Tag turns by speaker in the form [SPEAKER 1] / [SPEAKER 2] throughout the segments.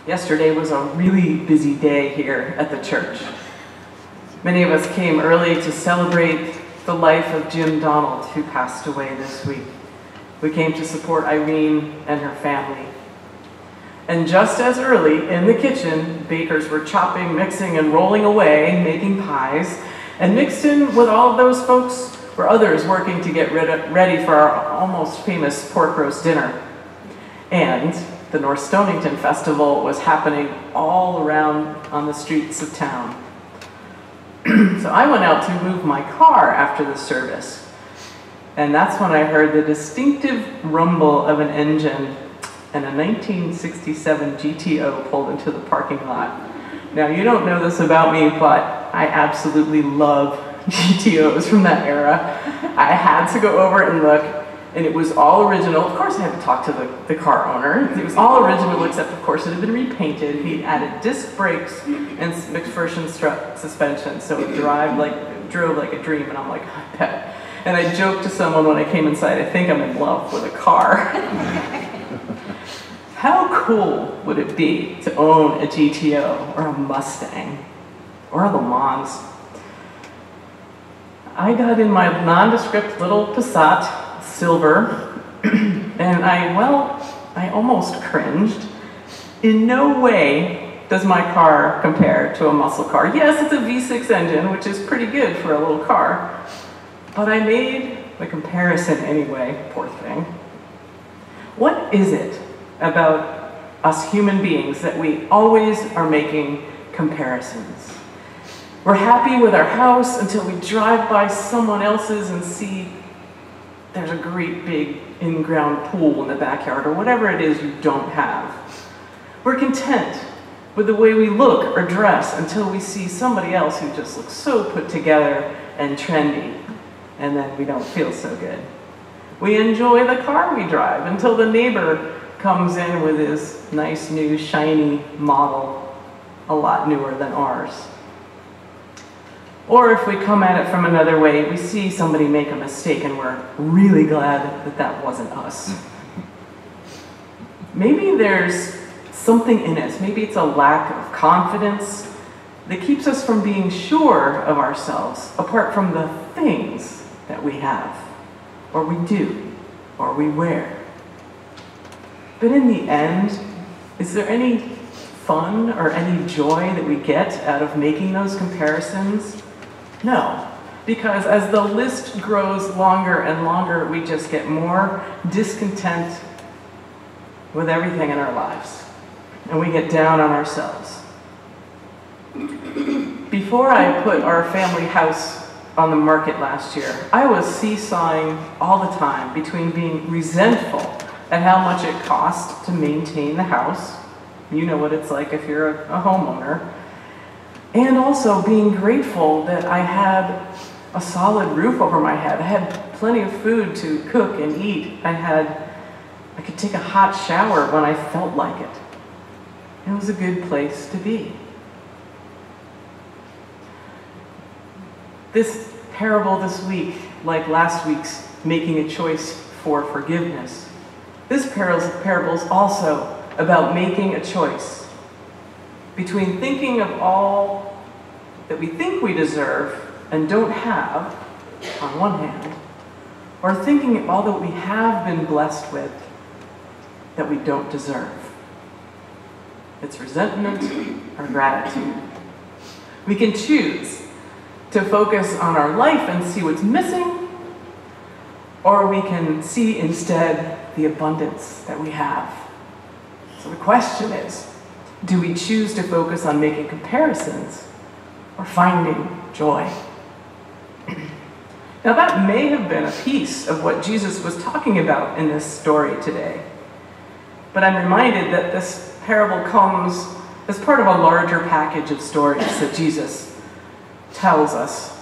[SPEAKER 1] Yesterday was a really busy day here at the church. Many of us came early to celebrate the life of Jim Donald, who passed away this week. We came to support Irene and her family. And just as early, in the kitchen, bakers were chopping, mixing, and rolling away, making pies. And mixed in with all of those folks were others working to get ready for our almost famous pork roast dinner. And the North Stonington Festival was happening all around on the streets of town. So I went out to move my car after the service. And that's when I heard the distinctive rumble of an engine, and a 1967 GTO pulled into the parking lot. Now, you don't know this about me, but I absolutely love GTOs from that era. I had to go over and look, and it was all original. Of course, I had to talk to the car owner. It was all original, except, of course, it had been repainted. He added disc brakes and McPherson strut suspension, so it drove like a dream, and I'm like, I bet. And I joked to someone when I came inside, I think I'm in love with a car. How cool would it be to own a GTO or a Mustang or a Le Mans? I got in my nondescript little Passat silver, and I almost cringed. In no way does my car compare to a muscle car. Yes, it's a V6 engine, which is pretty good for a little car, but I made the comparison anyway, poor thing. What is it about us human beings that we always are making comparisons? We're happy with our house until we drive by someone else's and see there's a great big in-ground pool in the backyard, or whatever it is you don't have. We're content with the way we look or dress until we see somebody else who just looks so put together and trendy, and then we don't feel so good. We enjoy the car we drive until the neighbor comes in with his nice new shiny model, a lot newer than ours. Or if we come at it from another way, we see somebody make a mistake and we're really glad that that wasn't us. Maybe there's something in us, maybe it's a lack of confidence that keeps us from being sure of ourselves, apart from the things that we have, or we do, or we wear. But in the end, is there any fun or any joy that we get out of making those comparisons? No, because as the list grows longer and longer, we just get more discontent with everything in our lives, and we get down on ourselves. Before I put our family house on the market last year, I was seesawing all the time between being resentful at how much it costs to maintain the house. You know what it's like if you're a homeowner. And also being grateful that I had a solid roof over my head. I had plenty of food to cook and eat. I could take a hot shower when I felt like it. It was a good place to be. This parable this week, like last week's making a choice for forgiveness, this parable is also about making a choice between thinking of all that we think we deserve and don't have, on one hand, or thinking of all that we have been blessed with that we don't deserve. It's resentment or gratitude. We can choose to focus on our life and see what's missing, or we can see instead the abundance that we have. So the question is, do we choose to focus on making comparisons or finding joy? Now that may have been a piece of what Jesus was talking about in this story today. But I'm reminded that this parable comes as part of a larger package of stories that Jesus tells us,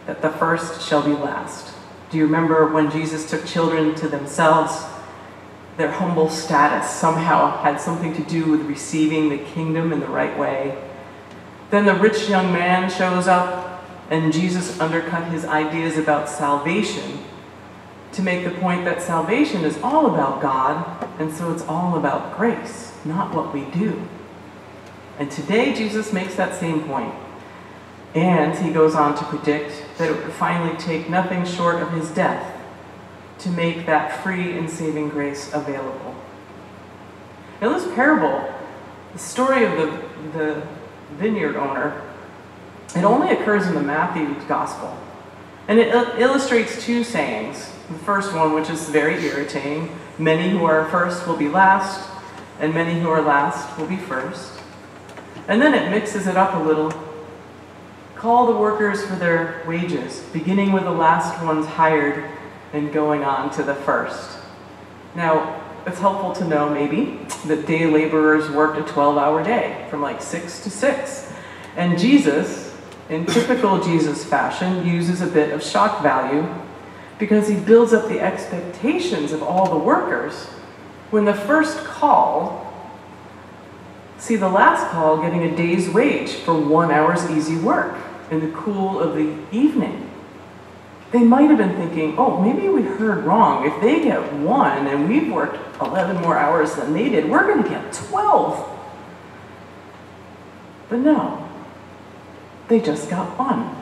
[SPEAKER 1] that the first shall be last. Do you remember when Jesus took children to themselves? Their humble status somehow had something to do with receiving the kingdom in the right way. Then the rich young man shows up, and Jesus undercut his ideas about salvation to make the point that salvation is all about God and so it's all about grace, not what we do. And today, Jesus makes that same point. And he goes on to predict that it would finally take nothing short of his death to make that free and saving grace available. Now this parable, the story of the vineyard owner, it only occurs in the Matthew Gospel. And it illustrates two sayings. The first one, which is very irritating, many who are first will be last, and many who are last will be first. And then it mixes it up a little. Call the workers for their wages, beginning with the last ones hired and going on to the first. Now, it's helpful to know maybe that day laborers worked a 12-hour day from like 6 to 6. And Jesus, in typical Jesus fashion, uses a bit of shock value because he builds up the expectations of all the workers when the first call see the last call getting a day's wage for 1 hour's easy work in the cool of the evening. They might have been thinking, oh, maybe we heard wrong. If they get 1 and we've worked 11 more hours than they did, we're going to get 12. But no, they just got 1.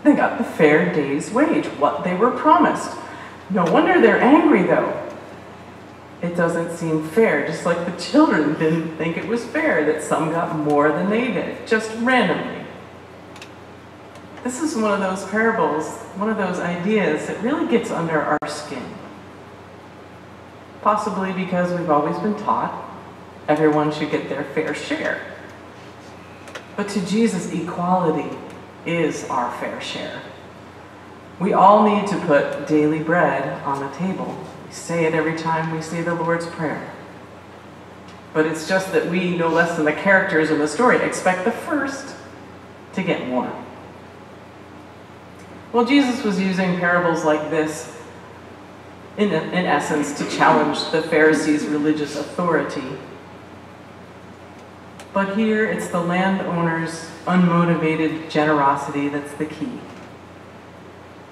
[SPEAKER 1] They got the fair day's wage, what they were promised. No wonder they're angry, though. It doesn't seem fair, just like the children didn't think it was fair that some got more than they did, just randomly. This is one of those parables, one of those ideas that really gets under our skin. Possibly because we've always been taught everyone should get their fair share. But to Jesus, equality is our fair share. We all need to put daily bread on the table. We say it every time we say the Lord's Prayer. But it's just that we, no less than the characters in the story, expect the first to get more. Well, Jesus was using parables like this, in essence, to challenge the Pharisees' religious authority. But here, it's the landowner's unmotivated generosity that's the key.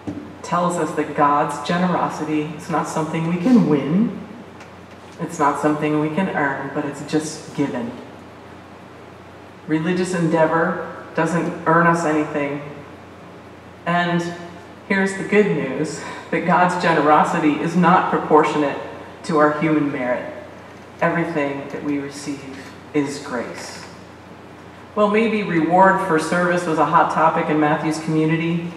[SPEAKER 1] It tells us that God's generosity is not something we can win. It's not something we can earn, but it's just given. Religious endeavor doesn't earn us anything. And here's the good news, that God's generosity is not proportionate to our human merit. Everything that we receive is grace. Well, maybe reward for service was a hot topic in Matthew's community.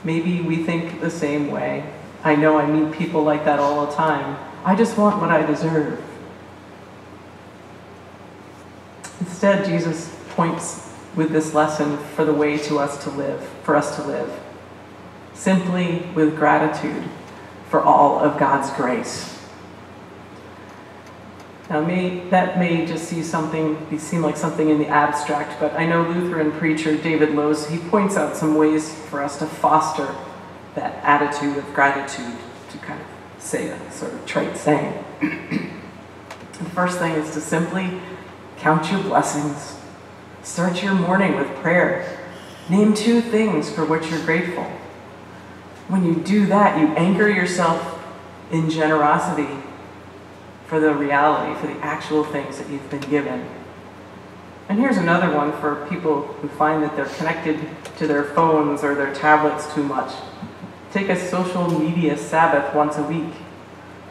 [SPEAKER 1] Maybe we think the same way. I know I meet people like that all the time. I just want what I deserve. Instead, Jesus points with this lesson for the way for us to live. Simply with gratitude for all of God's grace. Now, that may just seem like something in the abstract, but I know Lutheran preacher David Lowes, he points out some ways for us to foster that attitude of gratitude, to kind of say a sort of trite saying. The first thing is to simply count your blessings. Start your morning with prayer. Name 2 things for which you're grateful. When you do that, you anchor yourself in generosity for the reality, for the actual things that you've been given. And here's another one for people who find that they're connected to their phones or their tablets too much. Take a social media Sabbath once a week.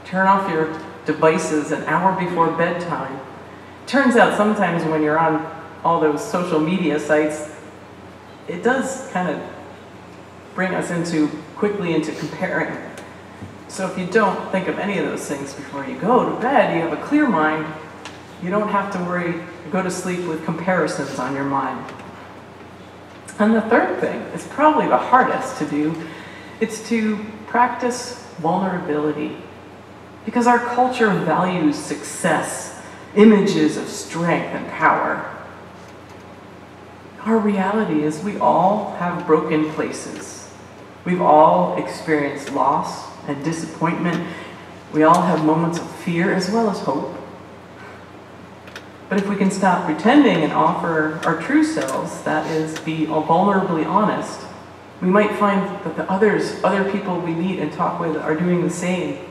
[SPEAKER 1] Turn off your devices an hour before bedtime. Turns out sometimes when you're on all those social media sites, it does kind of bring us quickly into comparing. So if you don't think of any of those things before you go to bed, you have a clear mind. You don't have to worry, go to sleep with comparisons on your mind. And the third thing is probably the hardest to do. It's to practice vulnerability. Because our culture values success, images of strength and power. Our reality is we all have broken places. We've all experienced loss and disappointment. We all have moments of fear as well as hope. But if we can stop pretending and offer our true selves, that is, be vulnerably honest, we might find that the other people we meet and talk with are doing the same.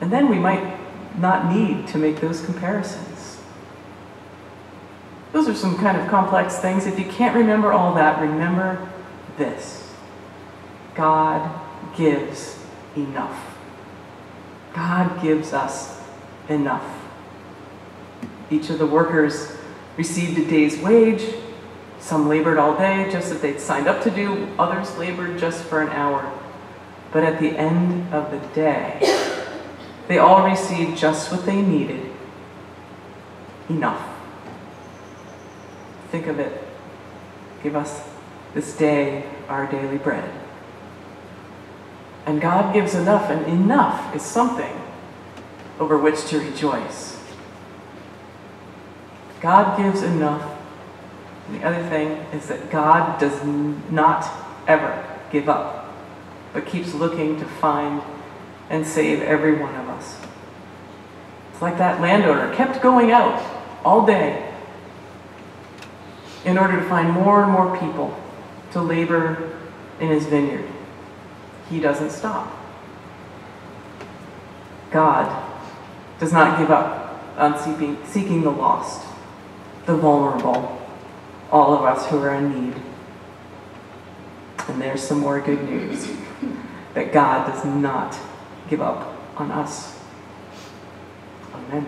[SPEAKER 1] And then we might not need to make those comparisons. Those are some kind of complex things. If you can't remember all that, remember this. God gives enough. God gives us enough. Each of the workers received a day's wage. Some labored all day, just as they'd signed up to do. Others labored just for an hour. But at the end of the day, they all received just what they needed. Enough. Think of it. Give us this day our daily bread. And God gives enough, and enough is something over which to rejoice. God gives enough. And the other thing is that God does not ever give up, but keeps looking to find and save every one of us. It's like that landowner kept going out all day in order to find more and more people to labor in his vineyard. He doesn't stop. God does not give up on seeking the lost, the vulnerable, all of us who are in need. And there's some more good news, that God does not give up on us. Amen.